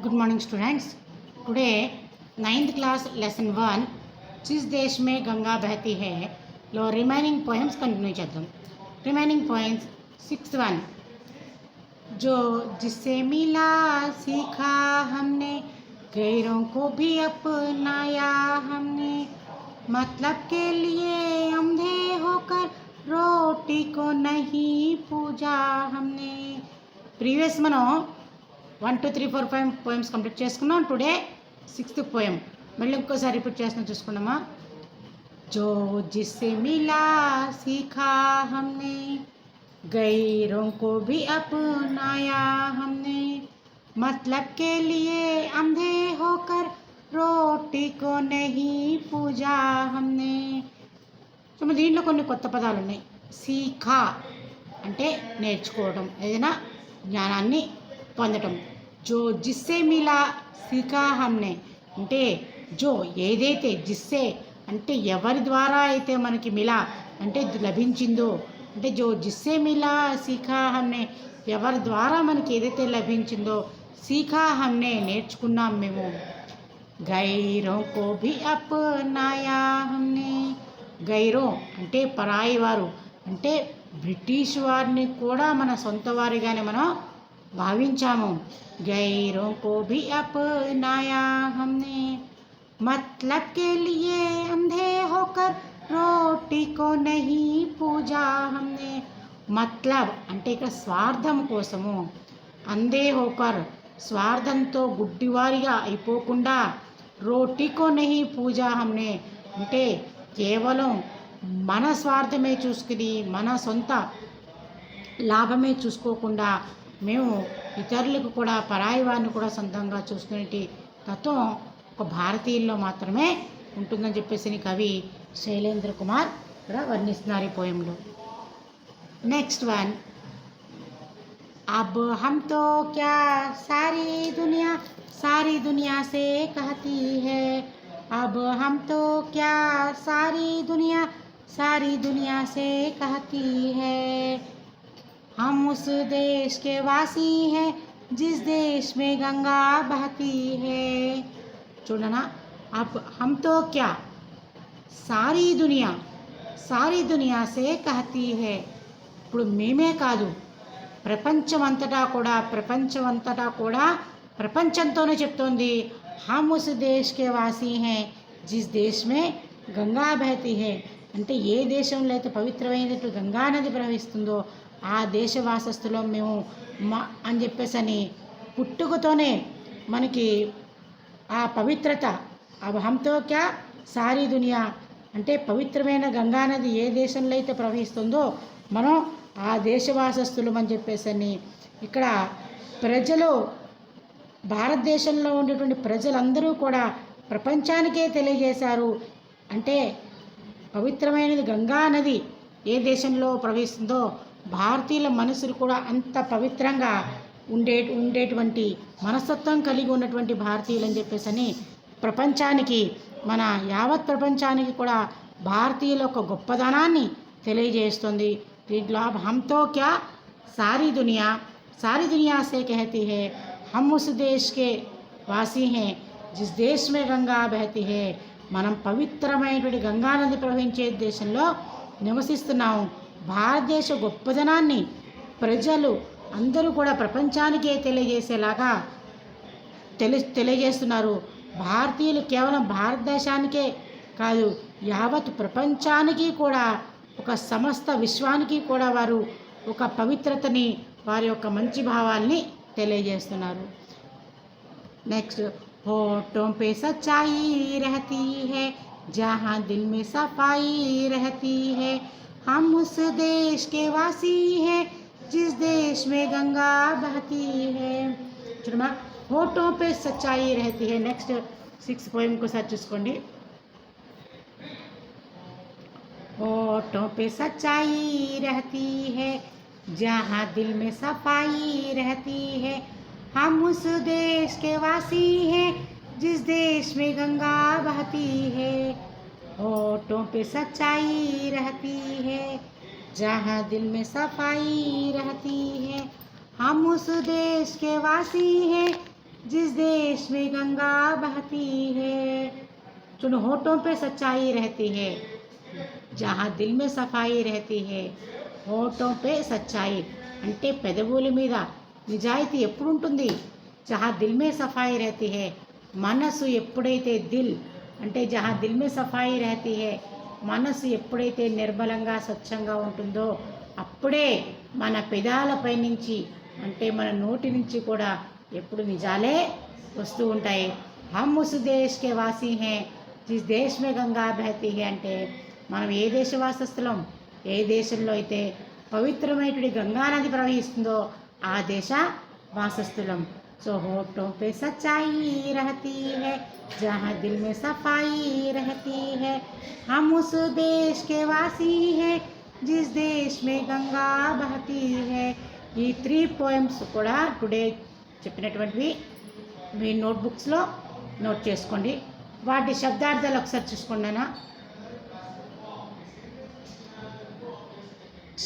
Good morning students. Today 9th class lesson 1 जिस देश में गंगा बहती है लो रिमेनिंग पोएम्स कंटिन्यू చేద్దాం। रिमेनिंग पोएम्स 6th वन जो जिससे मिला सीखा हमने गैरों को भी अपनाया हमने मतलब के लिए अंधे होकर रोटी को नहीं पूजा हमने। प्रीवियस మనం 1 2 3 4 5 పోయమ్స్ కంప్లీట్ చేసుకున్నాం। టుడే 6th పోయం మళ్ళీ ఇంకోసారి రిపీట్ చేస్తున్నా చూసుకున్నామా। जो जिससे मिला सीखा हमने गैरों को भी अपनाया हमने मतलब के लिए अंधे होकर रोटी को नहीं पूजा हमने। సో దీంట్లో కొన్ని కొత్త పదాలు ఉన్నాయి। సీఖా అంటే నేర్చుకోవడం, ఏదైనా జ్ఞానాన్ని పొందటం। జో జిస్సే మిలా సీఖా హమ్నే అంటే జో ఏదైతే జిస్సే అంటే ఎవరి ద్వారా అయితే మనకి మిలా అంటే లభించిందో, అంటే జో జిస్సే మిలా సీఖా హమ్నే ఎవరి ద్వారా మనకి ఏదైతే లభించిందో సీఖా హమ్నే నేర్చుకున్నాం మేము। గైరోं को भी अपनाया हमने గైరో అంటే పరాయి వారు, అంటే బ్రిటిష్ వారిని కూడా మన సొంత వారిగానే మనం భావించాము। గైరోं को भी अपनाया हमने मतलब के लिए अंधे होकर रोटी को नहीं पूजा हमने। मतलब అంటే ఇక్కడ స్వార్థం కోసము, అంధే హోకర్ స్వార్థంతో గుడ్డివారిగా అయిపోకుండా, రోటీకో నహీ పూజా హమ్నే అంటే కేవలం మన స్వార్థమే చూసుకుని మన సొంత లాభమే చూసుకోకుండా మేము ఇతరులకు కూడా పరాయి వారిని కూడా సొంతంగా చూసుకునే తత్వం ఒక భారతీయుల్లో మాత్రమే ఉంటుందని చెప్పేసి కవి శైలేంద్ర కుమార్ ఇక్కడ వర్ణిస్తున్నారు ఈ పోయంలో। నెక్స్ట్ వన్ अब हम तो क्या सारी दुनिया से कहती है अब हम तो क्या सारी दुनिया से कहती है हम उस देश के वासी हैं जिस देश में गंगा बहती है। చూడనా अब हम तो क्या सारी दुनिया से कहती है ఇప్పుడు మేమే కాదు ప్రపంచమంతటా కూడా ప్రపంచంతోనే చెప్తోంది। हम उस देश के वासी हैं जिस देश में गंगा बहती है అంటే ఏ దేశంలో అయితే పవిత్రమైనట్టు గంగా నది ప్రవహిస్తుందో ఆ దేశవాసస్థులం మేము అని చెప్పేసి అని పుట్టుకతోనే మనకి ఆ పవిత్రత अब हम तो क्या सारी दुनिया అంటే పవిత్రమైన గంగా నది ఏ దేశంలో అయితే ప్రవహిస్తుందో మనం ఆ దేశవాసస్థులం అని చెప్పేసి అని ఇక్కడ ప్రజలు భారతదేశంలో ఉండేటువంటి ప్రజలందరూ కూడా ప్రపంచానికే తెలియజేశారు। అంటే పవిత్రమైనది గంగా నది ఏ దేశంలో ప్రవహిస్తుందో భారతీయుల మనసులు కూడా అంత పవిత్రంగా ఉండేటువంటి మనస్తత్వం కలిగి ఉన్నటువంటి భారతీయులు అని చెప్పేసి అని ప్రపంచానికి, మన యావత్ ప్రపంచానికి కూడా భారతీయుల యొక్క గొప్పదనాన్ని తెలియజేస్తుంది। దీంట్లో हम तो क्या सारी दुनिया से कहती है हम उस देश के वासी हैं जिस देश में गंगा बहती है మనం పవిత్రమైనటువంటి గంగా నది ప్రవహించే దేశంలో నివసిస్తున్నాము। భారతదేశ గొప్పదనాన్ని ప్రజలు అందరూ కూడా ప్రపంచానికే తెలియజేసేలాగా తెలియజేస్తున్నారు। భారతీయులు కేవలం భారతదేశానికే కాదు యావత్ ప్రపంచానికి కూడా, ఒక సమస్త విశ్వానికి కూడా వారు ఒక పవిత్రతని, వారి యొక్క మంచి భావాల్ని తెలియజేస్తున్నారు। నెక్స్ట్ होठों पे सच्चाई रहती है जहाँ दिल में सफाई रहती है हम उस देश के वासी हैं जिस देश में गंगा बहती है। चुनमा होठों पे सच्चाई रहती है। नेक्स्ट 6th पोएम को साथ चूసుకోండి। होठों पे सच्चाई रहती है जहाँ दिल में सफाई रहती है हम उस देश के वासी हैं जिस देश में गंगा बहती है। होठों पे सच्चाई रहती है जहाँ दिल में सफाई रहती है हम उस देश के वासी हैं जिस देश में गंगा बहती है, चुन होठों पे सच्चाई रहती है, जहाँ दिल में सफाई रहती है. होठों पे సచ్చాయి అంటే పెదవుల మీద నిజాయితీ ఎప్పుడు ఉంటుంది, జహా దిల్ మే సఫాయి रहती है. మనసు ఎప్పుడైతే దిల్ అంటే జహా దిల్ మే సఫాయి रहती है, మనసు ఎప్పుడైతే నిర్మలంగా స్వచ్ఛంగా ఉంటుందో అప్పుడే మన పెదాలపై నుంచి అంటే మన నోటి నుంచి కూడా ఎప్పుడు నిజాలే వస్తూ ఉంటాయి. హమ్ ఉస్ దేశ్ కే వాసీ హై జిస్ దేశ్ మే గంగా బహతీ హై అంటే మనం ఏ దేశవాసస్థులం, ఏ దేశంలో అయితే పవిత్రమైనటువంటి గంగానది ప్రవహిస్తుందో ఆ దేశ వాసస్థులం. సో होठों पे सच्चाई रहती है, जहाँ दिल में सफाई रहती है. हम उस देश के वासी हैं जिस देश में गंगा बहती है. ఈ 3 పోయమ్స్ కూడా టుడే చెప్పినటువంటివి మీ నోట్బుక్స్లో నోట్ చేసుకోండి. వాటి శబ్దార్థాలు ఒకసారి చూసుకున్నానా.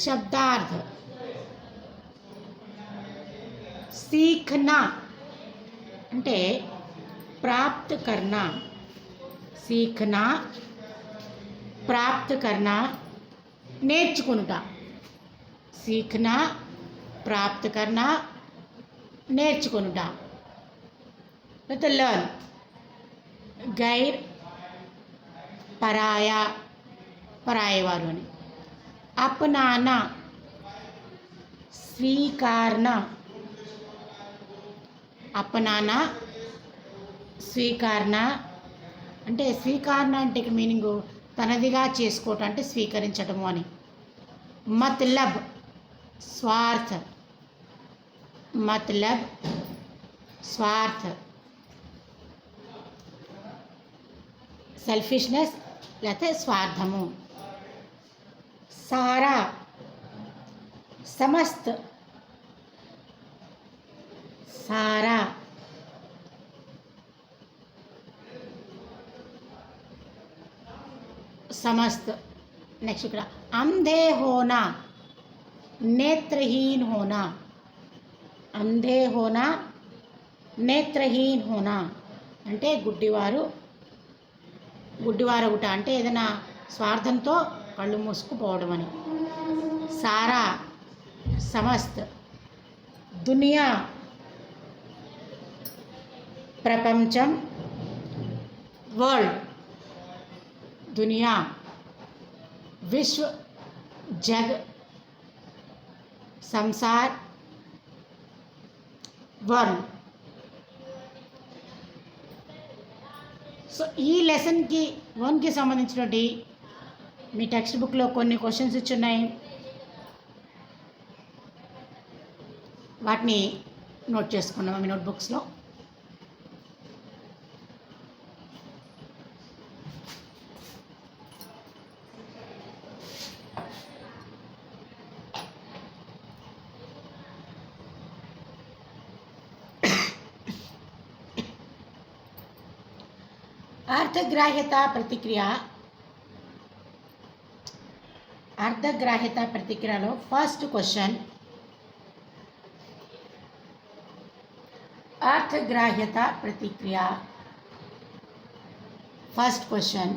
शब्दार्थ सीखना అంటే प्राप्त करना, सीखना प्राप्त करना నేర్చుకొనుట. सीखना प्राप्त करना నేర్చుకొనుట. तो लर्न गैर पराया पराये वालों ने. अपनाना स्वीकारना, अपनाना స్వీకరణ అంటే స్వీకరణ అంటే మీనింగ్ తనదిగా చేసుకోవటం అంటే స్వీకరించడము అని. మత్లబ్ స్వార్థ, మత్లబ్ స్వార్థ, సెల్ఫిష్నెస్ లేకపోతే స్వార్థము. सारा समस्त, सारा समस्त. नेक्स्ट ఇక్కడ अंधे होना नेत्रहीन होना, अंधे होना नेत्रहीन होना అంటే గుడ్డివారగుట అంటే ఏదైనా స్వార్థంతో కళ్ళు మూసుకుపోవడం అని. సారా సమస్త, దునియా ప్రపంచం, వరల్డ్ दुनिया, विश्व जग संसार वर्ण. సో ఈ లెసన్కి 1కి సంబంధించినటువంటి మీ టెక్స్ట్ బుక్లో కొన్ని క్వశ్చన్స్ ఇచ్చున్నాయి, వాటిని నోట్ చేసుకున్నాము మీ నోట్బుక్స్లో. అర్థగ్రాహ్యత ప్రతిక్రియ. అర్థగ్రాహ్యత ప్రతిక్రియలో ఫస్ట్ క్వశ్చన్, अर्थग्राह्यता प्रतिक्रिया. फर्स्ट क्वेश्चन,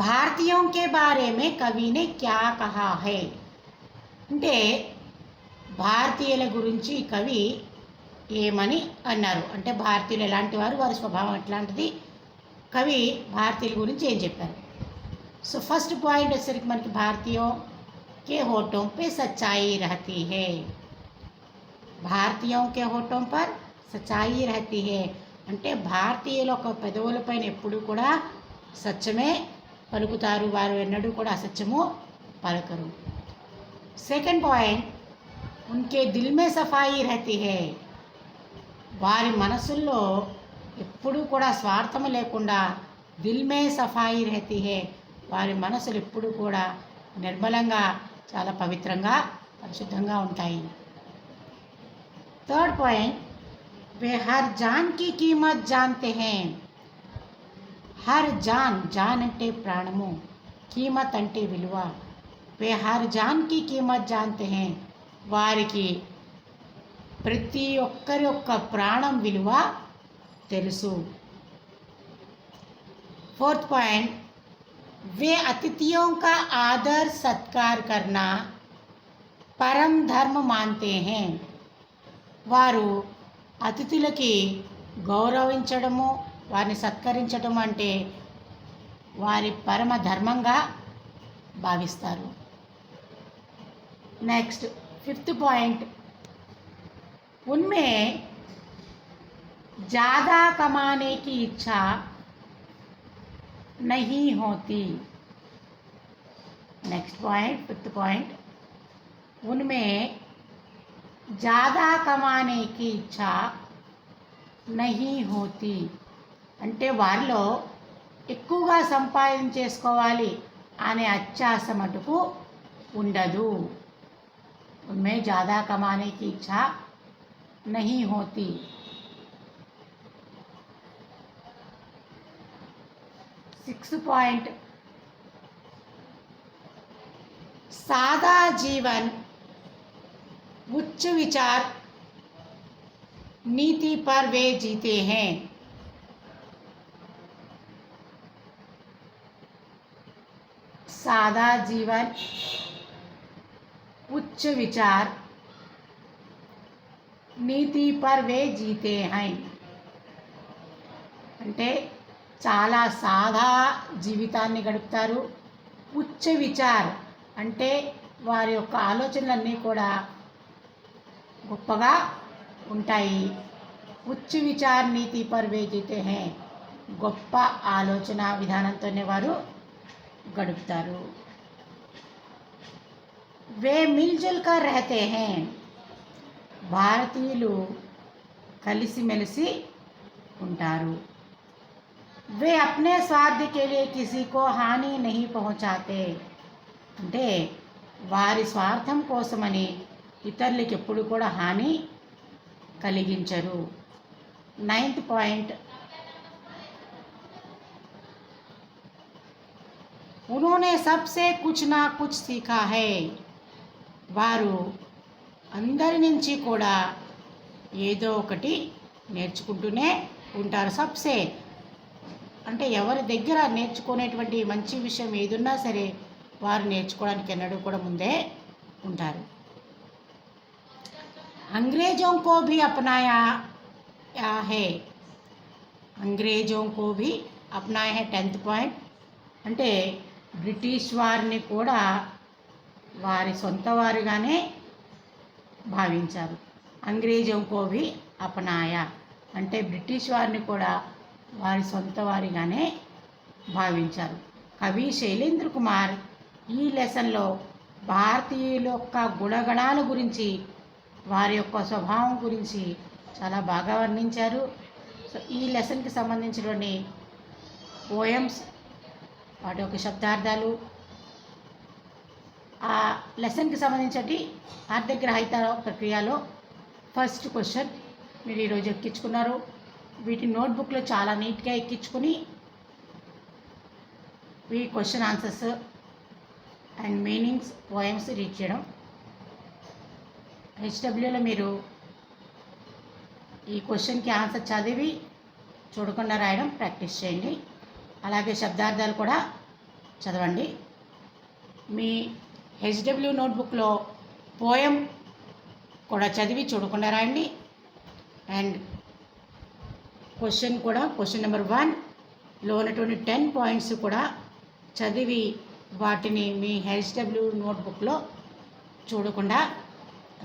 भारतीयों के बारे में कवि ने क्या कहा है. అంటే భారతీయుల గురించి కవి ఏమని అన్నారు అంటే భారతీయులు ఎలాంటి వారు, వారి స్వభావం ఎట్లాంటిది, కవి భారతీయుల గురించి ఏం చెప్పారు. సో ఫస్ట్ పాయింట్ వచ్చేసరికి మనకి భారతీయోं के होठों पे सच्चाई रहती है. భారతీయోं के होठों पर सच्चाई रहती है అంటే భారతీయుల యొక్క పెదవులపైన ఎప్పుడు కూడా సత్యమే పలుకుతారు, వారు ఎన్నడూ కూడా అసత్యము పలకరు. సెకండ్ పాయింట్, उनके दिल में सफाई रहती है. వారి మనసుల్లో ఎప్పుడూ కూడా స్వార్థము లేకుండా దిల్ మే సఫాయి రహతీ హే, వారి మనసులు ఎప్పుడూ కూడా నిర్మలంగా చాలా పవిత్రంగా పరిశుద్ధంగా ఉంటాయి. थर्ड पॉइंट, वे हर जान की कीमत जानते हैं. हर जान, जान అంటే ప్రాణము, కీమత్ అంటే విలువ. वे हर जान की कीमत जानते हैं, వారికి ప్రతి ఒక్కరి యొక్క ప్రాణం విలువ తెలుసు. 4th पॉइंट, वे अतिथियों का आदर सत्कार करना परम धर्म मानते हैं. వారు అతిథులకి గౌరవించడము, వారిని సత్కరించడం అంటే వారి పరమ ధర్మంగా భావిస్తారు. నెక్స్ట్ 5th पॉइंट, उनमें ज़्यादा कमाने की इच्छा नहीं होती. नेक्स्ट पॉइंट 5th पॉइंट, उनमें ज़्यादा कमाने की इच्छा नहीं होती అంటే వారిలో ఎక్కువగా సంపాదించేసుకోవాలి అనే అత్యాశ మటుకు ఉండదు. उनमें ज़्यादा कमाने की इच्छा नहीं होती. 6th पॉइंट, सादा जीवन उच्च विचार नीति पर वे जीते हैं. सादा जीवन उच्च विचार नीति पर वे जीते हैं అంటే చాలా సాదా జీవితాన్ని గడుపుతారు. ఉచ్చ విచార్ అంటే వారి యొక్క ఆలోచనలన్నీ కూడా గొప్పగా ఉంటాయి. ఉచ్చ విచార్ నీతి పర్ వే జీతే హే, గొప్ప ఆలోచన విధానంతోనే వారు గడుపుతారు. వే మిల్జుల్ కర్ రహతే హే, భారతీయులు కలిసిమెలిసి ఉంటారు. वे अपने स्वार्थ के लिए किसी को हानि नहीं पहुंचाते అంటే వారి స్వార్థం కోసమని ఇతరులకు ఎప్పుడు కూడా హాని కలిగించరు. 9th पॉइंट, उन्होंने सबसे कुछ ना कुछ सीखा है. వారు అందరి నుంచి కూడా ఏదో ఒకటి నేర్చుకుంటూనే ఉంటారు. సబ్సే అంటే ఎవరి దగ్గర నేర్చుకునేటువంటి మంచి విషయం ఏదున్నా సరే వారు నేర్చుకోవడానికి ఎన్నడూ కూడా ముందే ఉంటారు. अंग्रेजों को भी अपनाया है. अंग्रेजों को भी अपनाया है. 10th पॉइंट, అంటే బ్రిటిష్ వారిని కూడా వారి సొంత వారిగానే భావించారు. అంగ్రేజోं को भी अपनाया అంటే బ్రిటిష్ వారిని కూడా వారి సొంత వారిగానే భావించారు. కవి శైలేంద్ర కుమార్ ఈ లెసన్లో భారతీయుల యొక్క గుణగణాల గురించి, వారి యొక్క స్వభావం గురించి చాలా బాగా వర్ణించారు. సో ఈ లెసన్కి సంబంధించినటువంటి పోయమ్స్, వాటి యొక్క శబ్దార్థాలు, ఆ లెసన్కి సంబంధించి అర్థగ్రహీత ప్రక్రియలో ఫస్ట్ క్వశ్చన్ మీరు ఈరోజు ఎక్కించుకున్నారు. వీటి నోట్బుక్లో చాలా నీట్గా ఎక్కించుకుని ఈ question answers and meanings poems read చేయడం. హెచ్డబ్ల్యూలో మీరు ఈ క్వశ్చన్కి ఆన్సర్ చదివి చూడకుండా రాయడం ప్రాక్టీస్ చేయండి. అలాగే శబ్దార్థాలు కూడా చదవండి. మీ హెచ్డబ్ల్యూ నోట్బుక్లో పోయం కూడా చదివి చూడకుండా రాయండి. అండ్ క్వశ్చన్ కూడా క్వశ్చన్ నెంబర్ 1లో ఉన్నటువంటి 10 పాయింట్స్ కూడా చదివి వాటిని మీ హెచ్డబ్ల్యూ నోట్బుక్లో చూడకుండా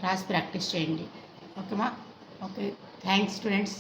రాసి ప్రాక్టీస్ చేయండి. ఓకేమా? Okay, thanks students.